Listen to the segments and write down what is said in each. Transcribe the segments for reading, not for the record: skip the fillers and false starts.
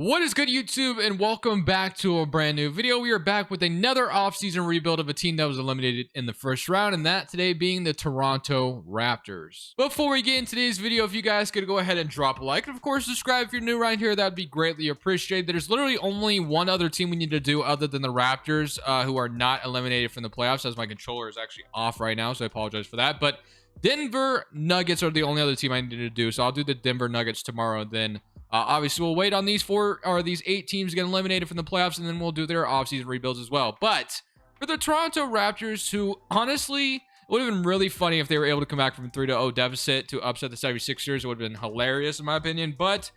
What is good, YouTube, and welcome back to a brand new video. We are back with another offseason rebuild of a team that was eliminated in the first round, and that today being the Toronto Raptors. Before we get into today's video, if you guys could go ahead and drop a like, and of course subscribe if you're new around here, that would be greatly appreciated. There's literally only one other team we need to do other than the Raptors, who are not eliminated from the playoffs, as my controller is actually off right now, so I apologize for that. But Denver Nuggets are the only other team I need to do, so I'll do the Denver Nuggets tomorrow. Then obviously we'll wait on these these 8 teams to get eliminated from the playoffs, and then we'll do their offseason rebuilds as well. But for the Toronto Raptors, who honestly, it would have been really funny if they were able to come back from 3-0 deficit to upset the 76ers. It would have been hilarious in my opinion, but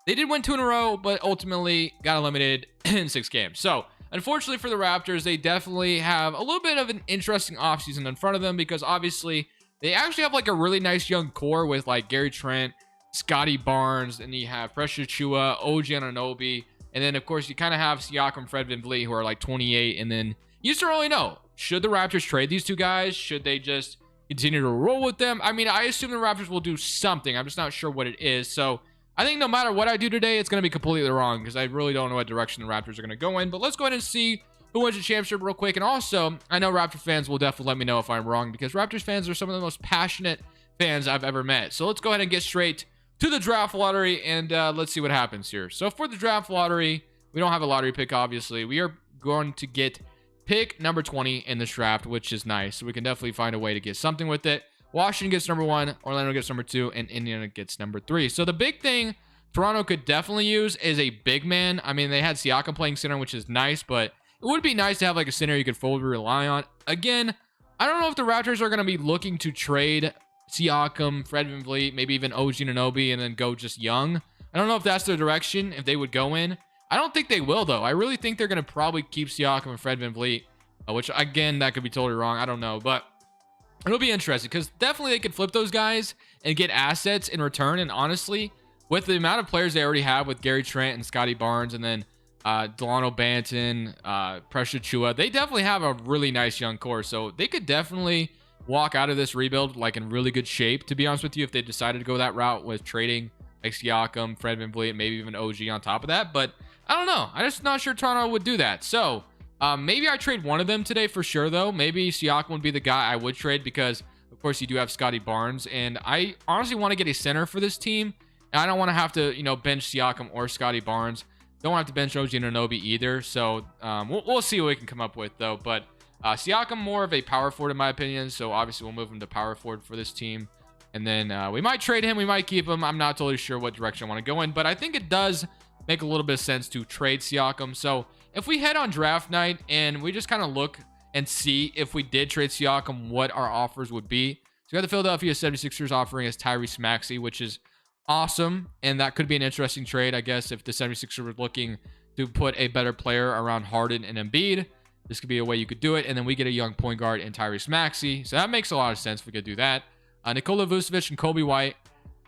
they did win 2 in a row, but ultimately got eliminated in 6 games. So unfortunately for the Raptors, they definitely have a little bit of an interesting offseason in front of them, because obviously they actually have like a really nice young core with like Gary Trent, Scotty Barnes, and you have Precious Achiuwa, OG Anunoby, and then of course you kind of have Siakam, Fred VanVleet, who are like 28, and then you just don't really know, should the Raptors trade these 2 guys? Should they just continue to roll with them? I mean, I assume the Raptors will do something. I'm just not sure what it is. So I think no matter what I do today, it's going to be completely wrong, because I really don't know what direction the Raptors are going to go in. But let's go ahead and see who wins the championship real quick. And also, I know Raptor fans will definitely let me know if I'm wrong, because Raptors fans are some of the most passionate fans I've ever met. So let's go ahead and get straight to the draft lottery, and let's see what happens here. So for the draft lottery, we don't have a lottery pick, obviously. We are going to get pick number 20 in this draft, which is nice. So we can definitely find a way to get something with it. Washington gets number 1, Orlando gets number 2, and Indiana gets number 3. So the big thing Toronto could definitely use is a big man. I mean, they had Siakam playing center, which is nice, but it would be nice to have like a center you could fully rely on. Again, I don't know if the Raptors are going to be looking to trade Siakam, Fred VanVleet, maybe even OG Anunoby, and then go just young. I don't know if that's their direction, if they would go in. I don't think they will, though. I really think they're going to probably keep Siakam and Fred VanVleet, which, again, that could be totally wrong. I don't know, but it'll be interesting, because definitely they could flip those guys and get assets in return. And honestly, with the amount of players they already have with Gary Trent and Scotty Barnes, and then Delano Banton, Precious Achiuwa, they definitely have a really nice young core. So they could definitely walk out of this rebuild like in really good shape, to be honest with you, if they decided to go that route with trading like Siakam, Fred VanVleet, maybe even OG on top of that. But I don't know, I'm just not sure Toronto would do that. So maybe I trade one of them today for sure, though. Maybe Siakam would be the guy I would trade, because of course you do have Scotty Barnes, and I honestly want to get a center for this team, and I don't want to have to, you know, bench Siakam or Scotty Barnes. Don't have to bench OG Anunoby either. So we'll see what we can come up with, though. But Siakam more of a power forward in my opinion, so obviously we'll move him to power forward for this team, and then we might trade him, we might keep him. I'm not totally sure what direction I want to go in, but I think it does make a little bit of sense to trade Siakam. So if we head on draft night and we just kind of look and see if we did trade Siakam, what our offers would be. So we got the Philadelphia 76ers offering us Tyrese Maxey, which is awesome, and that could be an interesting trade, I guess, if the 76ers were looking to put a better player around Harden and Embiid. This could be a way you could do it. And then we get a young point guard in Tyrese Maxey. So that makes a lot of sense if we could do that. Nikola Vucevic and Kobe White.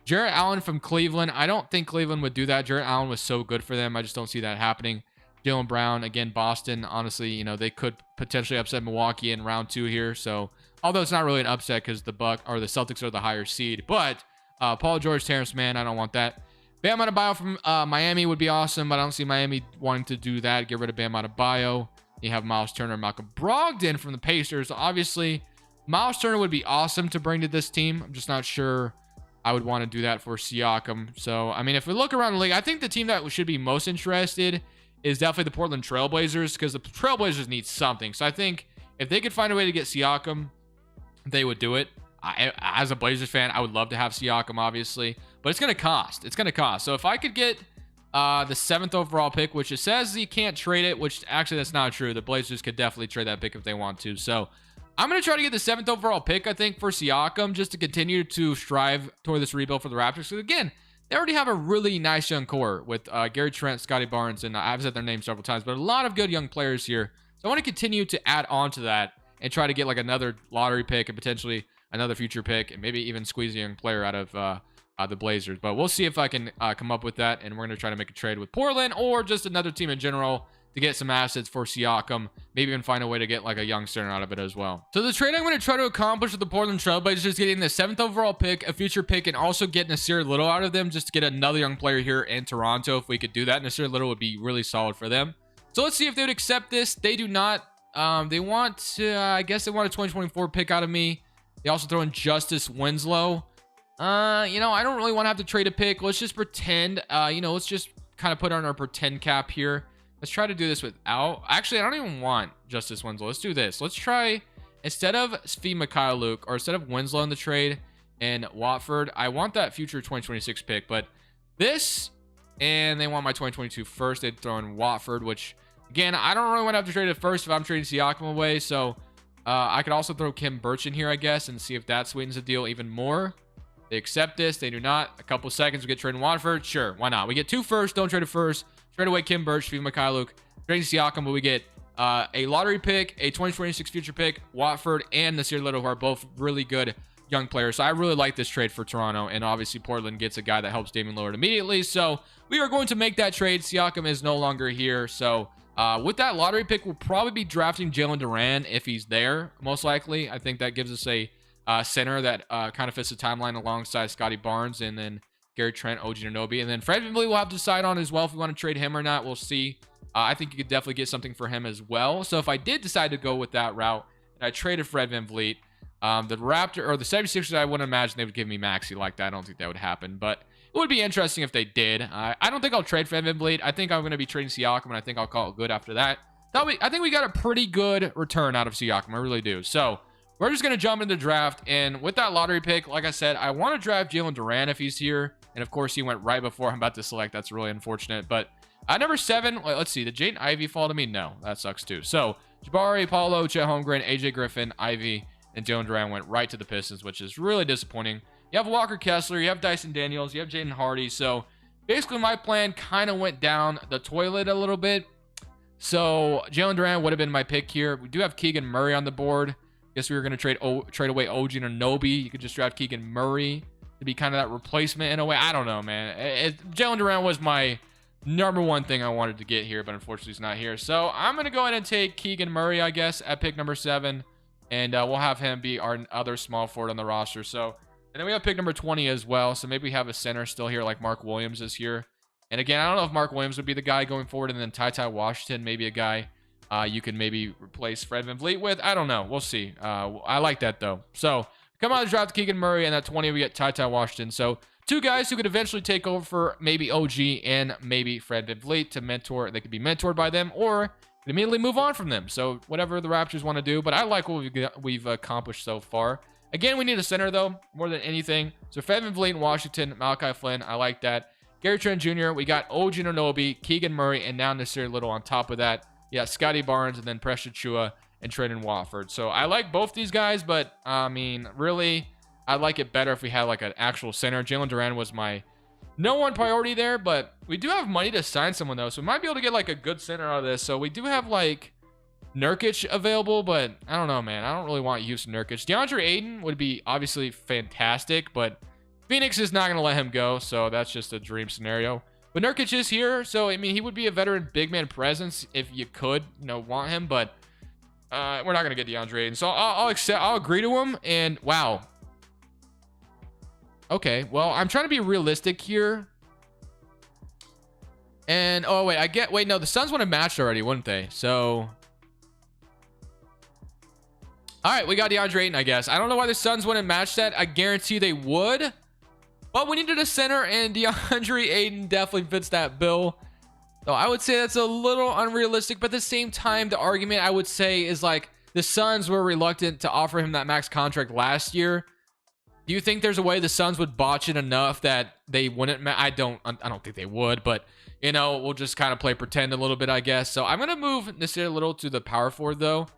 Jarrett Allen from Cleveland. I don't think Cleveland would do that. Jarrett Allen was so good for them. I just don't see that happening. Jaylen Brown, again, Boston. Honestly, you know, they could potentially upset Milwaukee in round 2 here. So, although it's not really an upset, because the Celtics are the higher seed. But Paul George, Terrence Mann, I don't want that. Bam Adebayo from Miami would be awesome, but I don't see Miami wanting to do that. Get rid of Bam Adebayo. You have Miles Turner and Malcolm Brogdon from the Pacers. Obviously, Miles Turner would be awesome to bring to this team. I'm just not sure I would want to do that for Siakam. So, I mean, if we look around the league, I think the team that should be most interested is definitely the Portland Trailblazers, because the Trailblazers need something. So I think if they could find a way to get Siakam, they would do it. As a Blazers fan, I would love to have Siakam, obviously, but it's going to cost. It's going to cost. So if I could get the 7th overall pick, which it says you can't trade it, which actually that's not true. The Blazers could definitely trade that pick if they want to. So I'm going to try to get the 7th overall pick, I think, for Siakam, just to continue to strive toward this rebuild for the Raptors. So again, they already have a really nice young core with Gary Trent, Scotty Barnes, and I've said their names several times, but a lot of good young players here. So I want to continue to add on to that and try to get like another lottery pick and potentially another future pick, and maybe even squeeze a young player out of the Blazers. But we'll see if I can come up with that, and we're going to try to make a trade with Portland or just another team in general to get some assets for Siakam, maybe even find a way to get like a young center out of it as well. So the trade I'm going to try to accomplish with the Portland Trailblazers is getting the 7th overall pick, a future pick, and also get Nasir Little out of them just to get another young player here in Toronto. If we could do that, Nasir Little would be really solid for them. So let's see if they would accept this. They do not. They want I guess they want a 2024 pick out of me. They also throw in Justice Winslow. You know, I don't really want to have to trade a pick. Let's just pretend, you know, let's just kind of put on our pretend cap here. Let's try to do this without. Actually, I don't even want Justice Winslow. Let's do this. Let's try, instead of Svi Mikhailuk, or instead of Winslow in the trade and Watford, I want that future 2026 pick. But this, and they want my 2022 first. They'd throw in Watford, which, again, I don't really want to have to trade it first if I'm trading Siakam away. So I could also throw Kim Birch in here, I guess, and see if that sweetens the deal even more. They accept this. They do not. A couple seconds, we get traded in Watford. Sure, why not? We get 2 firsts. Don't trade it first. Trade away Kim Birch, Svi Mikhailuk, trade Siakam, but we get a lottery pick, a 2026 future pick, Watford, and Nasir Little, who are both really good young players. So I really like this trade for Toronto, and obviously Portland gets a guy that helps Damian Lillard immediately. So we are going to make that trade. Siakam is no longer here. So with that lottery pick, we'll probably be drafting Jalen Duran if he's there, most likely. I think that gives us a center that kind of fits the timeline alongside Scotty Barnes, and then Gary Trent, OG Anunoby, and then Fred VanVleet we'll have to decide on as well if we want to trade him or not. We'll see. I think you could definitely get something for him as well. So if I did decide to go with that route and I traded Fred VanVleet, the Raptor or the 76ers, I wouldn't imagine they would give me Maxey like that. I don't think that would happen, but it would be interesting if they did. I don't think I'll trade Fred VanVleet. I think I'm going to be trading Siakam, and I think I'll call it good after that. I think we got a pretty good return out of Siakam. I really do. So we're just going to jump into the draft, and with that lottery pick, like I said, I want to draft Jalen Duran if he's here, and of course, he went right before I'm about to select. That's really unfortunate, but number 7, let's see, did Jaden Ivey fall to me? No, that sucks too. So Jabari, Paulo, Chet Holmgren, AJ Griffin, Ivey, and Jalen Duran went right to the Pistons, which is really disappointing. You have Walker Kessler, you have Dyson Daniels, you have Jaden Hardy, so basically my plan kind of went down the toilet a little bit. So Jalen Duran would have been my pick here. We do have Keegan Murray on the board. Guess we were going to trade away OG Anunoby. You could just draft Keegan Murray to be kind of that replacement in a way. I don't know, man. Jalen Duran was my number 1 thing I wanted to get here, but unfortunately he's not here. So I'm going to go ahead and take Keegan Murray, I guess, at pick number 7, and we'll have him be our other small forward on the roster. So, and then we have pick number 20 as well. So maybe we have a center still here like Mark Williams is here. And again, I don't know if Mark Williams would be the guy going forward, and then Ty Washington, maybe a guy you can maybe replace Fred VanVleet with. I don't know. We'll see. I like that, though. So come out of the draft, Keegan Murray, and at 20, we get Ty Washington. So 2 guys who could eventually take over for maybe OG and maybe Fred VanVleet to mentor. They could be mentored by them or immediately move on from them. So whatever the Raptors want to do. But I like what we've accomplished so far. Again, we need a center, though, more than anything. So Fred VanVleet in Washington, Malachi Flynn. I like that. Gary Trent Jr., we got OG Anunoby, Keegan Murray, and now Nasir Little on top of that. Yeah, Scotty Barnes, and then Precious Chua and Trent Watford. So I like both these guys, but I mean, really, I'd like it better if we had like an actual center. Jalen Duran was my #1 priority there, but we do have money to sign someone, though. So we might be able to get like a good center out of this. So we do have like Nurkic available, but I don't know, man. I don't really want Houston Nurkic. DeAndre Ayton would be obviously fantastic, but Phoenix is not going to let him go. So that's just a dream scenario. But Nurkic is here, so I mean, he would be a veteran big man presence if you could, want him. But we're not gonna get DeAndre Ayton, so I'll accept. I'll agree to him. And wow, okay. Well, I'm trying to be realistic here. And oh wait, no, the Suns would have matched already, wouldn't they? So all right, we got DeAndre Ayton, I guess. I don't know why the Suns wouldn't match that. I guarantee they would. But we needed a center, and DeAndre Ayton definitely fits that bill. So I would say that's a little unrealistic, but at the same time, the argument I would say is like the Suns were reluctant to offer him that max contract last year. Do you think there's a way the Suns would botch it enough that they wouldn't? I don't think they would, but we'll just kind of play pretend a little bit, I guess. So I'm gonna move Nasir Little to the power forward though,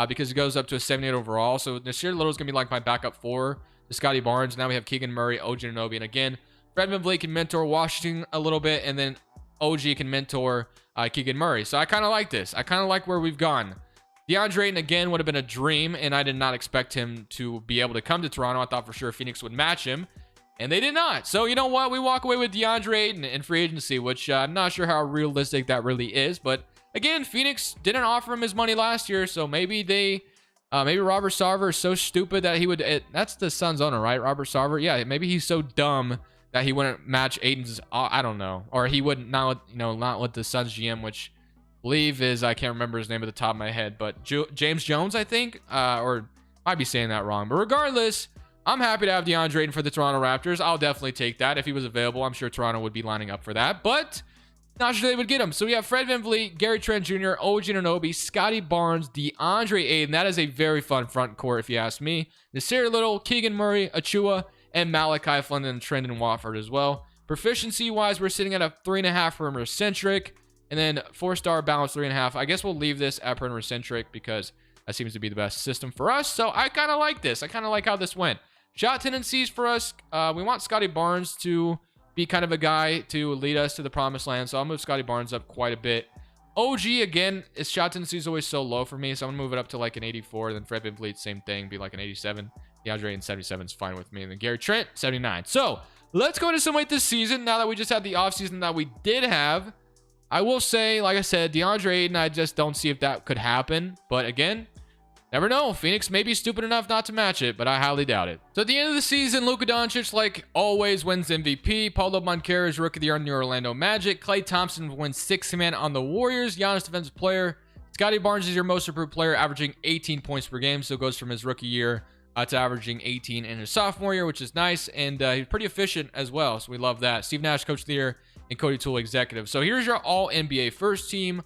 because it goes up to a 78 overall. So Nasir Little is gonna be like my backup 4. To Scotty Barnes. Now we have Keegan Murray, OG Anunoby, and again, Fred VanVleet can mentor Washington a little bit, and then OG can mentor Keegan Murray. So I kind of like this. I kind of like where we've gone. DeAndre Ayton again would have been a dream, and I did not expect him to be able to come to Toronto. I thought for sure Phoenix would match him. And they did not. So, you know what? We walk away with DeAndre Ayton in free agency, which I'm not sure how realistic that really is. But again, Phoenix didn't offer him his money last year. So maybe maybe Robert Sarver is so stupid that he would. That's the Suns owner, right? Robert Sarver. Yeah, maybe he's so dumb that he wouldn't match Ayton's. I don't know. Or he wouldn't, not let the Suns GM, which I believe is, I can't remember his name at the top of my head, but James Jones, I think. Or might be saying that wrong. But regardless, I'm happy to have DeAndre Ayton for the Toronto Raptors. I'll definitely take that. If he was available, I'm sure Toronto would be lining up for that. But not sure they would get him. So we have Fred VanVleet, Gary Trent Jr., OG Anunoby, Scotty Barnes, DeAndre Ayton. That is a very fun front court, if you ask me. Nasir Little, Keegan Murray, Achua, and Malachi Flynn, and Trendon Watford as well. Proficiency-wise, we're sitting at a 3.5 perimeter-centric, and then 4-star balance 3.5. I guess we'll leave this at perimeter-centric because that seems to be the best system for us. So I kind of like this. I kind of like how this went. Shot tendencies for us, we want Scotty Barnes to be kind of a guy to lead us to the promised land. So I'll move Scotty Barnes up quite a bit. OG, again, his shot tendency is always so low for me. So I'm going to move it up to like an 84. Then Fred VanVleet, same thing, be like an 87. DeAndre Ayton 77 is fine with me. And then Gary Trent, 79. So let's go into some weight this season. Now that we just had the offseason that we did have, I will say, like I said, DeAndre Ayton, I just don't see if that could happen. But again, never know. Phoenix may be stupid enough not to match it, but I highly doubt it. So at the end of the season, Luka Doncic, like always, wins MVP. Paulo Banchero is Rookie of the Year on the Orlando Magic. Klay Thompson wins Sixth Man on the Warriors. Giannis Defensive Player. Scotty Barnes is your most improved player, averaging 18 points per game. So it goes from his rookie year to averaging 18 in his sophomore year, which is nice. And he's pretty efficient as well, so we love that. Steve Nash, Coach of the Year, and Cody Toole, Executive. So here's your All-NBA first team,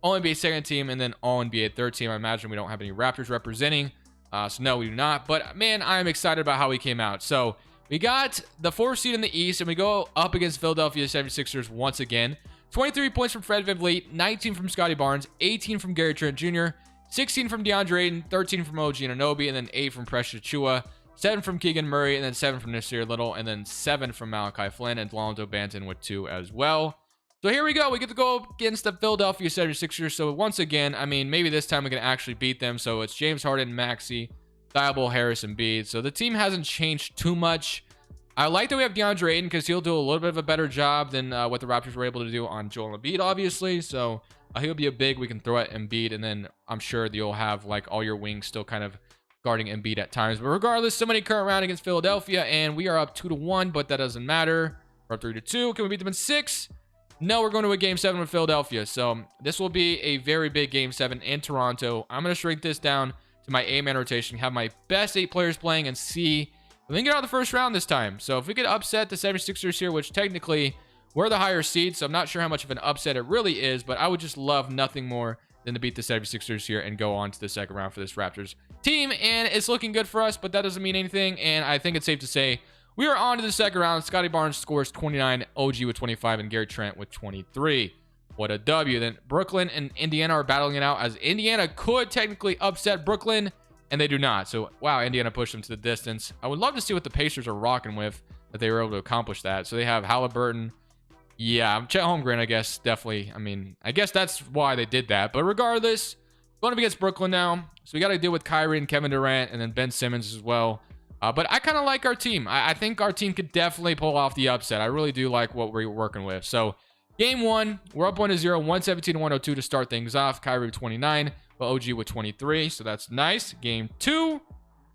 All-NBA second team, and then All-NBA third team. I imagine we don't have any Raptors representing. So no, we do not. But man, I'm excited about how we came out. So we got the 4th seed in the East, and we go up against Philadelphia 76ers once again. 23 points from Fred VanVleet, 19 from Scotty Barnes, 18 from Gary Trent Jr., 16 from DeAndre Ayton, 13 from OG Anunoby, and then 8 from Precious Achua, 7 from Keegan Murray, and then 7 from Nasir Little, and then 7 from Malachi Flynn, and Lonzo Banton with 2 as well. So here we go. We get to go against the Philadelphia 76ers. So once again, I mean, maybe this time we can actually beat them. So it's James Harden, Maxey, Thibault, Harris, and Embiid. So the team hasn't changed too much. I like that we have DeAndre Ayton because he'll do a little bit of a better job than what the Raptors were able to do on Joel Embiid, obviously. So he'll be a big we can throw at Embiid, and then I'm sure that you'll have like all your wings still kind of guarding Embiid at times. But regardless, somebody current round against Philadelphia, and we are up 2-1, but that doesn't matter. We're up 3-2. Can we beat them in 6? No, we're going to a Game 7 with Philadelphia. So this will be a very big Game 7 in Toronto. I'm going to shrink this down to my 8-man rotation, have my best 8 players playing, and see if we can get out of the first round this time. So if we could upset the 76ers here, which technically we're the higher seed, so I'm not sure how much of an upset it really is, but I would just love nothing more than to beat the 76ers here and go on to the second round for this Raptors team. And it's looking good for us, but that doesn't mean anything. And I think it's safe to say we are on to the second round. Scotty Barnes scores 29, OG with 25, and Gary Trent with 23. What a W. Then Brooklyn and Indiana are battling it out, as Indiana could technically upset Brooklyn, and they do not. So, wow, Indiana pushed them to the distance. I would love to see what the Pacers are rocking with, that they were able to accomplish that. So they have Halliburton. Yeah, Chet Holmgren, I guess, definitely. I mean, I guess that's why they did that. But regardless, going up against Brooklyn now. So we got to deal with Kyrie and Kevin Durant, and then Ben Simmons as well. But I kind of like our team. I think our team could definitely pull off the upset. I really do like what we're working with. So game 1, we're up 1-0, 117-102 to start things off. Kyrie with 29, but OG with 23. So that's nice. Game 2,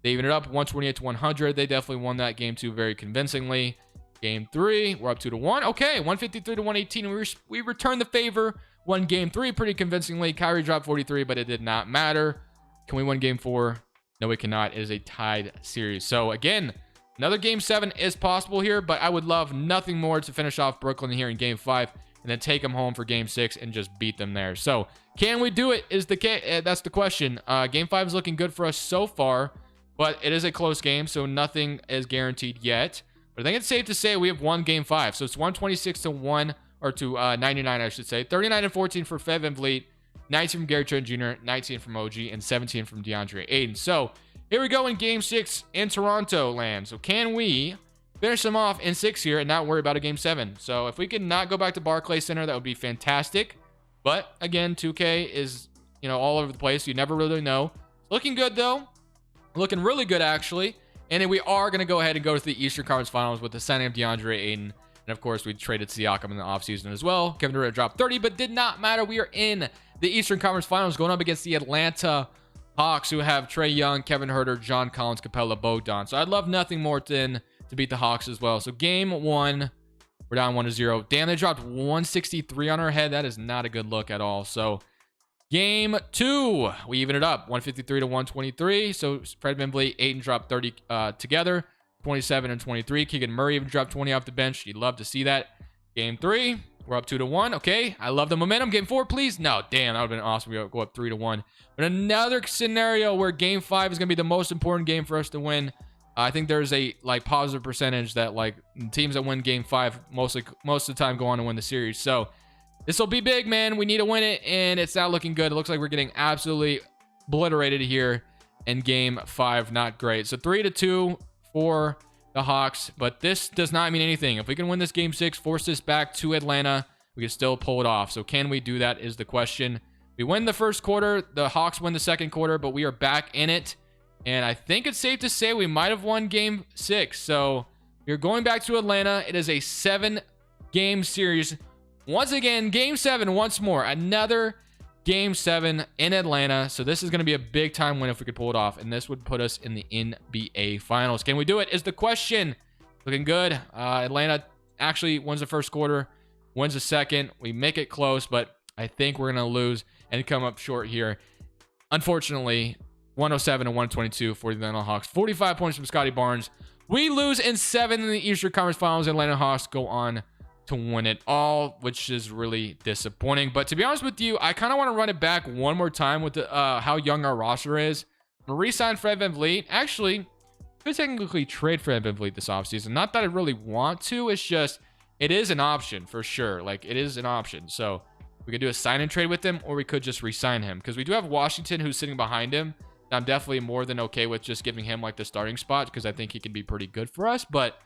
they even it up 128-100. They definitely won that game 2 very convincingly. Game 3, we're up 2-1. Okay, 153-118. And we returned the favor. Won game 3 pretty convincingly. Kyrie dropped 43, but it did not matter. Can we win game 4? No, we cannot. It is a tied series. So again, another game 7 is possible here, but I would love nothing more to finish off Brooklyn here in game 5 and then take them home for game 6 and just beat them there. So can we do it? That's the question. Game 5 is looking good for us so far, but it is a close game, so nothing is guaranteed yet. But I think it's safe to say we have won game 5. So it's 126-1, or to 99, I should say. 39-14 for Fred VanVleet, 19 from Gary Trent Jr., 19 from OG, and 17 from DeAndre Ayton. So here we go in game 6 in Toronto land. So can we finish them off in 6 here and not worry about a game 7? So if we could not go back to Barclays Center, that would be fantastic. But again, 2K is, all over the place. You never really know. Looking good though. Looking really good actually. And then we are going to go ahead and go to the Eastern Conference Finals with the signing of DeAndre Ayton. And of course, we traded Siakam in the offseason as well. Kevin Durant dropped 30, but did not matter. We are in the Eastern Conference Finals going up against the Atlanta Hawks, who have Trae Young, Kevin Huerter, John Collins, Capella, Bogdan. So I'd love nothing more than to beat the Hawks as well. So game 1, we're down 1-0. Damn, they dropped 163 on our head. That is not a good look at all. So game 2, we even it up, 153 to 123. So Fred VanVleet, Ayton dropped 30 together. 27 and 23. Keegan Murray even dropped 20 off the bench. You'd love to see that. Game 3, we're up 2-1. Okay, I love the momentum. Game 4, please. No, damn, that would have been awesome. We go up 3-1. But another scenario where game 5 is going to be the most important game for us to win. I think there's a positive percentage that teams that win game 5 most of the time go on to win the series. So this will be big, man. We need to win it, and it's not looking good. It looks like we're getting absolutely obliterated here in game 5. Not great. So 3-2 for the Hawks, but this does not mean anything. If we can win this game 6, force this back to Atlanta, we can still pull it off. So can we do that is the question. We win the first quarter, the Hawks win the second quarter, but we are back in it, and I think it's safe to say we might have won game 6. So we're going back to Atlanta. It is a 7-game series. Once again, game 7 once more, another game 7 in Atlanta. So this is going to be a big time win if we could pull it off, and this would put us in the NBA Finals. Can we do it is the question. Looking good. Atlanta actually wins the first quarter, wins the second. We make it close, but I think we're going to lose and come up short here. Unfortunately, 107 and 122 for the Atlanta Hawks. 45 points from Scotty Barnes. We lose in 7 in the Eastern Conference Finals. Atlanta Hawks go on to win it all, which is really disappointing. But to be honest with you, I kind of want to run it back one more time with the, how young our roster is. I'm going to re-sign Fred VanVleet. Actually, could technically trade Fred VanVleet this offseason. Not that I really want to. It's just, it is an option for sure. It is an option. So we could do a sign and trade with him, or we could just re-sign him. Because we do have Washington who's sitting behind him. I'm definitely more than okay with just giving him the starting spot, because I think he can be pretty good for us. But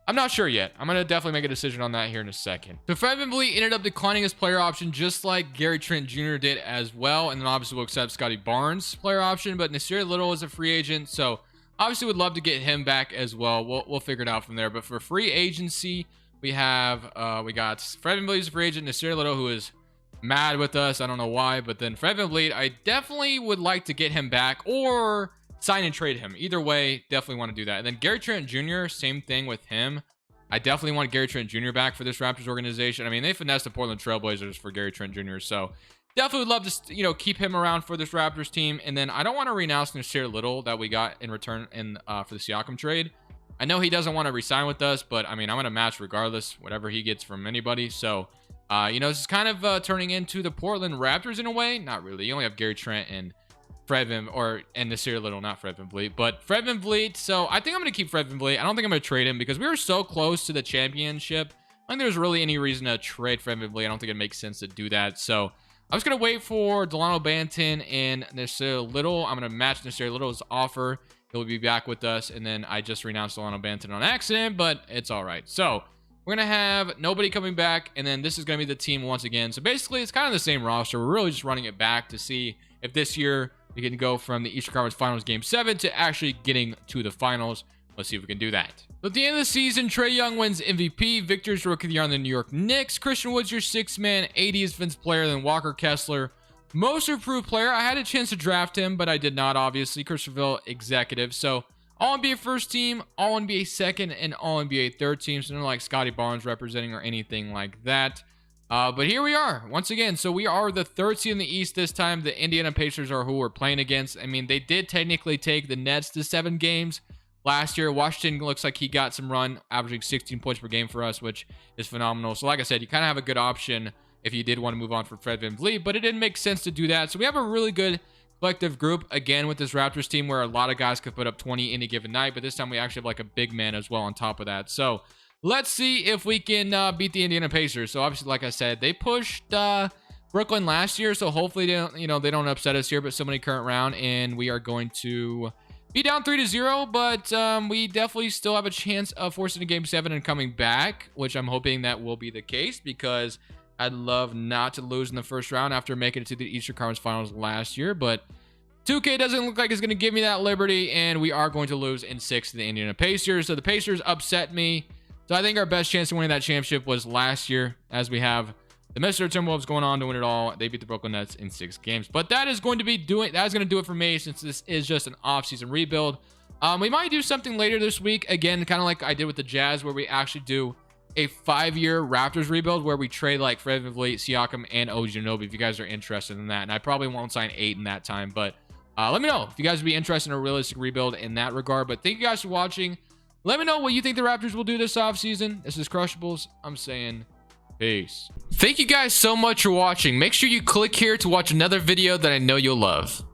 I'm not sure yet. I'm going to definitely make a decision on that here in a second. So Fred VanVleet ended up declining his player option just like Gary Trent Jr. did as well. And then obviously we'll accept Scotty Barnes' player option. But Nasir Little is a free agent. So obviously would love to get him back as well. We'll figure it out from there. But for free agency, we got Fred VanVleet's free agent, Nasir Little, who is mad with us. I don't know why. But then Fred VanVleet, I definitely would like to get him back or sign and trade him. Either way, definitely want to do that. And then Gary Trent Jr., same thing with him. I definitely want Gary Trent Jr. back for this Raptors organization. I mean, they finessed the Portland Trailblazers for Gary Trent Jr., so definitely would love to, keep him around for this Raptors team. And then I don't want to renounce Nasir Little that we got in return for the Siakam trade. I know he doesn't want to resign with us, but I mean, I'm going to match regardless, whatever he gets from anybody. So, this is kind of turning into the Portland Raptors in a way. Not really. You only have Gary Trent and Nasir Little, not Fred VanVleet, but Fred VanVleet. So I think I'm going to keep Fred VanVleet. I don't think I'm going to trade him because we were so close to the championship. I don't think there's really any reason to trade Fred VanVleet. I don't think it makes sense to do that. So I'm just going to wait for Delano Banton and Nasir Little. I'm going to match Nasir Little's offer. He'll be back with us. And then I just renounced Delano Banton on accident, but it's all right. So we're going to have nobody coming back. And then this is going to be the team once again. So basically it's kind of the same roster. We're really just running it back to see if this year we can go from the Eastern Conference Finals Game 7 to actually getting to the finals. Let's see if we can do that. So at the end of the season, Trae Young wins MVP. Victor's Rookie of the Year on the New York Knicks. Christian Wood's your 6th man. 80 is Vince Player, then Walker Kessler. Most improved player. I had a chance to draft him, but I did not, obviously. Christopher Executive. So all NBA first team, all NBA second, and all NBA third team. So no Scotty Barnes representing or anything like that. But here we are once again. So we are the 3rd seed in the East this time. The Indiana Pacers are who we're playing against. I mean, they did technically take the Nets to 7 games last year. Washington looks like he got some run, averaging 16 points per game for us, which is phenomenal. So like I said, you kind of have a good option if you did want to move on for Fred VanVleet, but it didn't make sense to do that. So we have a really good collective group again with this Raptors team where a lot of guys could put up 20 any given night, but this time we actually have a big man as well on top of that. So let's see if we can beat the Indiana Pacers. So obviously, like I said, they pushed Brooklyn last year, so hopefully they don't upset us here. But so many current round, and we are going to be down 3-0. But we definitely still have a chance of forcing a Game 7 and coming back, which I'm hoping that will be the case because I'd love not to lose in the first round after making it to the Eastern Conference Finals last year. But 2K doesn't look like it's going to give me that liberty, and we are going to lose in 6 to the Indiana Pacers. So the Pacers upset me. So I think our best chance of winning that championship was last year, as we have the Minnesota Timberwolves going on to win it all. They beat the Brooklyn Nets in 6 games. But that is going to do it for me, since this is just an off-season rebuild. We might do something later this week, again, kind of like I did with the Jazz, where we actually do a 5-year Raptors rebuild where we trade like Fred VanVleet, Siakam, and OG Anunoby, if you guys are interested in that. And I probably won't sign 8 in that time, but let me know if you guys would be interested in a realistic rebuild in that regard. But thank you guys for watching. Let me know what you think the Raptors will do this offseason. This is Crushables. I'm saying peace. Thank you guys so much for watching. Make sure you click here to watch another video that I know you'll love.